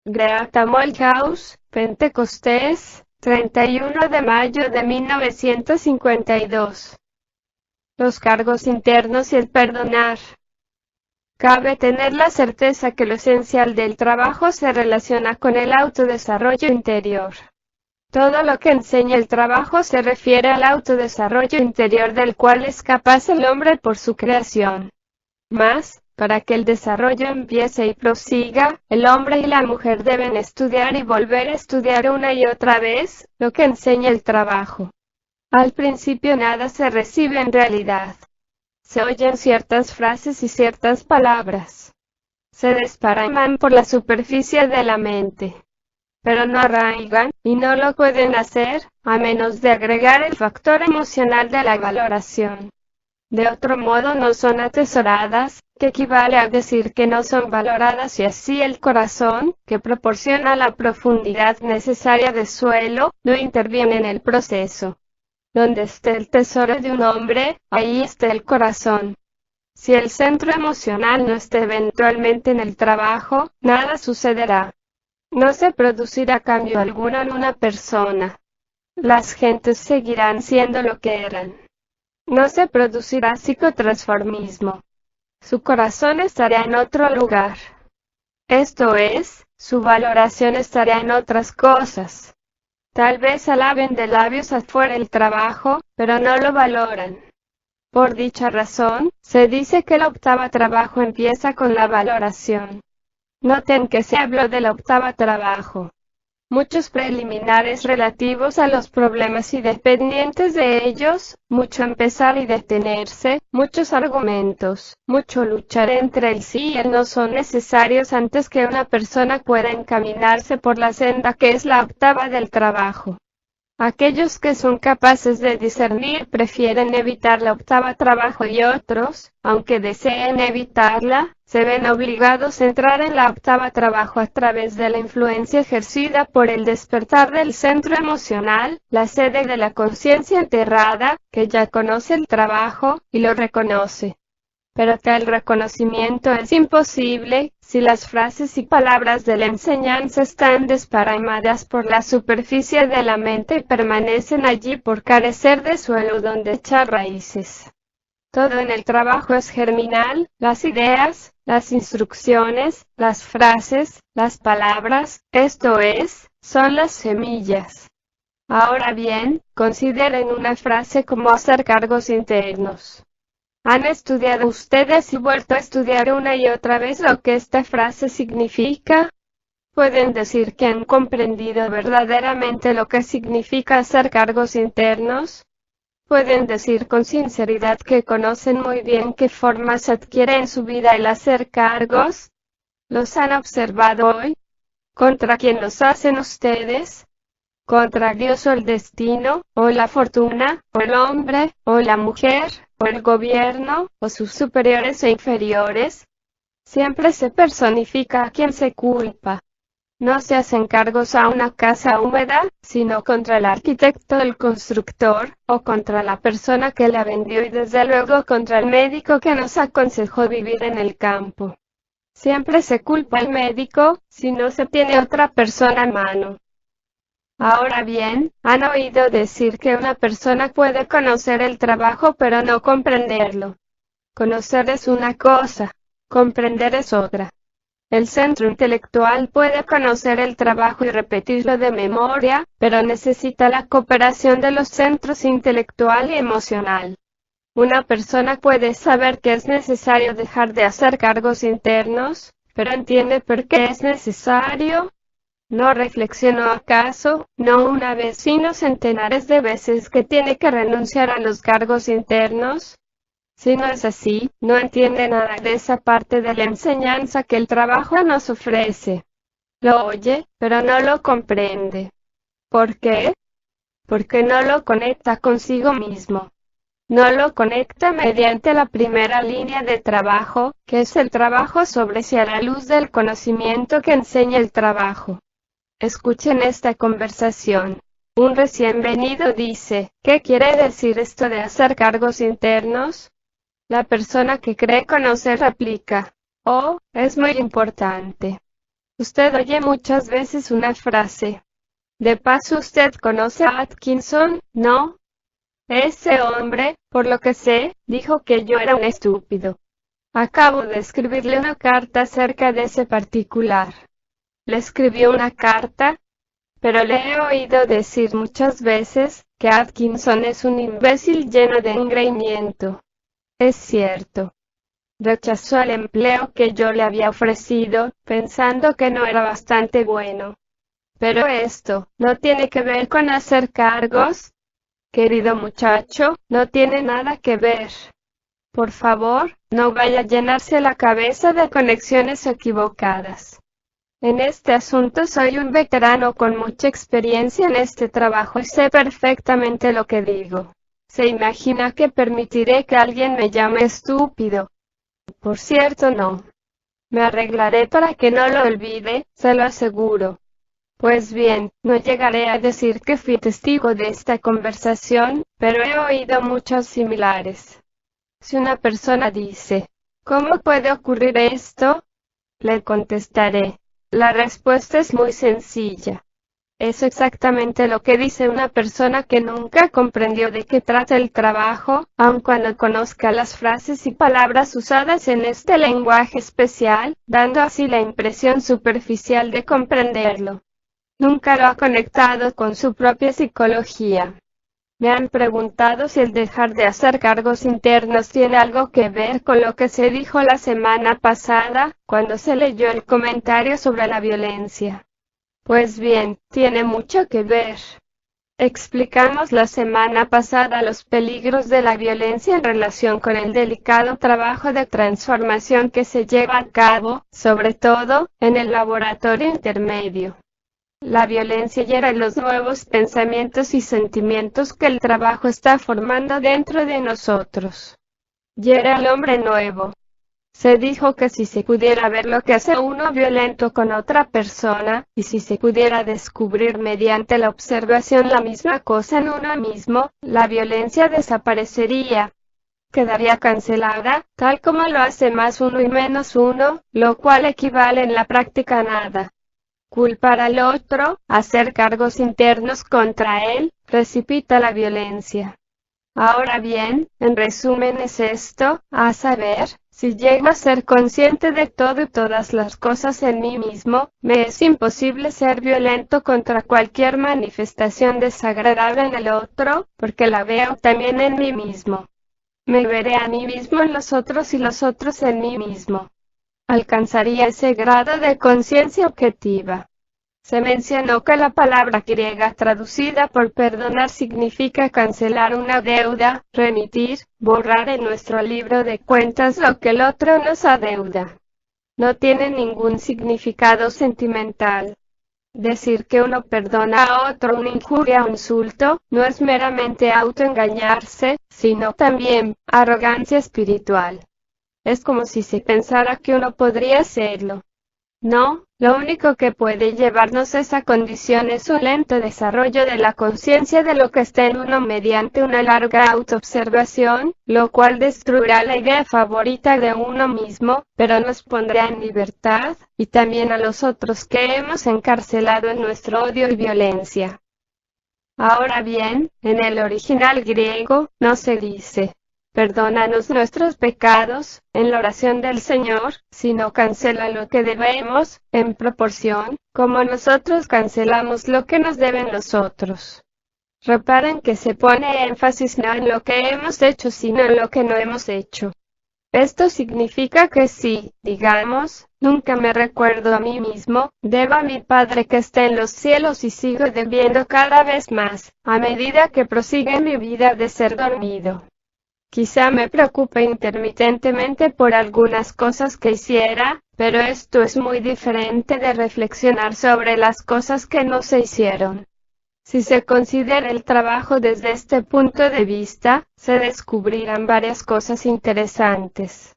Greater Morehouse, Pentecostés, 31 de mayo de 1952. Los cargos internos y el perdonar. Cabe tener la certeza que lo esencial del trabajo se relaciona con el autodesarrollo interior. Todo lo que enseña el trabajo se refiere al autodesarrollo interior del cual es capaz el hombre por su creación. Mas, para que el desarrollo empiece y prosiga, el hombre y la mujer deben estudiar y volver a estudiar una y otra vez lo que enseña el trabajo. Al principio nada se recibe en realidad. Se oyen ciertas frases y ciertas palabras. Se desparraman por la superficie de la mente. Pero no arraigan, y no lo pueden hacer, a menos de agregar el factor emocional de la valoración. De otro modo no son atesoradas, que equivale a decir que no son valoradas, y así el corazón, que proporciona la profundidad necesaria de suelo, no interviene en el proceso. Donde esté el tesoro de un hombre, ahí esté el corazón. Si el centro emocional no esté eventualmente en el trabajo, nada sucederá. No se producirá cambio alguno en una persona. Las gentes seguirán siendo lo que eran. No se producirá psicotransformismo. Su corazón estará en otro lugar. Esto es, su valoración estará en otras cosas. Tal vez alaben de labios afuera el trabajo, pero no lo valoran. Por dicha razón, se dice que la octava trabajo empieza con la valoración. Noten que se habló de la octava trabajo. Muchos preliminares relativos a los problemas y dependientes de ellos, mucho empezar y detenerse, muchos argumentos, mucho luchar entre el sí y el no son necesarios antes que una persona pueda encaminarse por la senda que es la octava del trabajo. Aquellos que son capaces de discernir prefieren evitar la octava trabajo y otros, aunque deseen evitarla, se ven obligados a entrar en la octava trabajo a través de la influencia ejercida por el despertar del centro emocional, la sede de la conciencia enterrada, que ya conoce el trabajo, y lo reconoce. Pero tal reconocimiento es imposible, si las frases y palabras de la enseñanza están desparramadas por la superficie de la mente y permanecen allí por carecer de suelo donde echar raíces. Todo en el trabajo es germinal, las ideas, las instrucciones, las frases, las palabras, esto es, son las semillas. Ahora bien, consideren una frase como hacer cargos internos. ¿Han estudiado ustedes y vuelto a estudiar una y otra vez lo que esta frase significa? ¿Pueden decir que han comprendido verdaderamente lo que significa hacer cargos internos? ¿Pueden decir con sinceridad que conocen muy bien qué formas adquiere en su vida el hacer cargos? ¿Los han observado hoy? ¿Contra quién los hacen ustedes? ¿Contra Dios o el destino, o la fortuna, o el hombre, o la mujer, o el gobierno, o sus superiores e inferiores? Siempre se personifica a quien se culpa. No se hacen cargos a una casa húmeda, sino contra el arquitecto, el constructor, o contra la persona que la vendió y desde luego contra el médico que nos aconsejó vivir en el campo. Siempre se culpa al médico, si no se tiene otra persona a mano. Ahora bien, han oído decir que una persona puede conocer el trabajo pero no comprenderlo. Conocer es una cosa, comprender es otra. El centro intelectual puede conocer el trabajo y repetirlo de memoria, pero necesita la cooperación de los centros intelectual y emocional. Una persona puede saber que es necesario dejar de hacer cargos internos, pero entiende por qué es necesario. ¿No reflexionó acaso, no una vez sino centenares de veces que tiene que renunciar a los cargos internos? Si no es así, no entiende nada de esa parte de la enseñanza que el trabajo nos ofrece. Lo oye, pero no lo comprende. ¿Por qué? Porque no lo conecta consigo mismo. No lo conecta mediante la primera línea de trabajo, que es el trabajo sobre sí a la luz del conocimiento que enseña el trabajo. Escuchen esta conversación. Un recién venido dice, ¿qué quiere decir esto de hacer cargos internos? La persona que cree conocer replica, oh, es muy importante. Usted oye muchas veces una frase. De paso, usted conoce a Atkinson, ¿no? Ese hombre, por lo que sé, dijo que yo era un estúpido. Acabo de escribirle una carta acerca de ese particular. Le escribió una carta, pero le he oído decir muchas veces que Atkinson es un imbécil lleno de engreimiento. Es cierto. Rechazó el empleo que yo le había ofrecido, pensando que no era bastante bueno. Pero esto, ¿no tiene que ver con hacer cargos? Querido muchacho, no tiene nada que ver. Por favor, no vaya a llenarse la cabeza de conexiones equivocadas. En este asunto soy un veterano con mucha experiencia en este trabajo y sé perfectamente lo que digo. ¿Se imagina que permitiré que alguien me llame estúpido? Por cierto, no. Me arreglaré para que no lo olvide, se lo aseguro. Pues bien, no llegaré a decir que fui testigo de esta conversación, pero he oído muchas similares. Si una persona dice, ¿cómo puede ocurrir esto?, le contestaré. La respuesta es muy sencilla. Es exactamente lo que dice una persona que nunca comprendió de qué trata el trabajo, aun cuando conozca las frases y palabras usadas en este lenguaje especial, dando así la impresión superficial de comprenderlo. Nunca lo ha conectado con su propia psicología. Me han preguntado si el dejar de hacer cargos internos tiene algo que ver con lo que se dijo la semana pasada, cuando se leyó el comentario sobre la violencia. Pues bien, tiene mucho que ver. Explicamos la semana pasada los peligros de la violencia en relación con el delicado trabajo de transformación que se lleva a cabo, sobre todo, en el laboratorio intermedio. La violencia hiere los nuevos pensamientos y sentimientos que el trabajo está formando dentro de nosotros. Hiere al hombre nuevo. Se dijo que si se pudiera ver lo que hace uno violento con otra persona, y si se pudiera descubrir mediante la observación la misma cosa en uno mismo, la violencia desaparecería. Quedaría cancelada, tal como lo hace más uno y menos uno, lo cual equivale en la práctica a nada. Culpar al otro, hacer cargos internos contra él, precipita la violencia. Ahora bien, en resumen es esto, a saber, si llego a ser consciente de todo y todas las cosas en mí mismo, me es imposible ser violento contra cualquier manifestación desagradable en el otro, porque la veo también en mí mismo. Me veré a mí mismo en los otros y los otros en mí mismo. Alcanzaría ese grado de conciencia objetiva. Se mencionó que la palabra griega traducida por perdonar significa cancelar una deuda, remitir, borrar en nuestro libro de cuentas lo que el otro nos adeuda. No tiene ningún significado sentimental. Decir que uno perdona a otro una injuria o insulto, no es meramente autoengañarse, sino también arrogancia espiritual. Es como si se pensara que uno podría hacerlo. No, lo único que puede llevarnos a esa condición es un lento desarrollo de la conciencia de lo que está en uno mediante una larga autoobservación, lo cual destruirá la idea favorita de uno mismo, pero nos pondrá en libertad, y también a los otros que hemos encarcelado en nuestro odio y violencia. Ahora bien, en el original griego, no se dice, perdónanos nuestros pecados, en la oración del Señor, sino cancela lo que debemos, en proporción, como nosotros cancelamos lo que nos deben los otros. Reparen que se pone énfasis no en lo que hemos hecho sino en lo que no hemos hecho. Esto significa que si, digamos, nunca me recuerdo a mí mismo, debo a mi Padre que está en los cielos y sigo debiendo cada vez más, a medida que prosigue mi vida de ser dormido. Quizá me preocupe intermitentemente por algunas cosas que hiciera, pero esto es muy diferente de reflexionar sobre las cosas que no se hicieron. Si se considera el trabajo desde este punto de vista, se descubrirán varias cosas interesantes.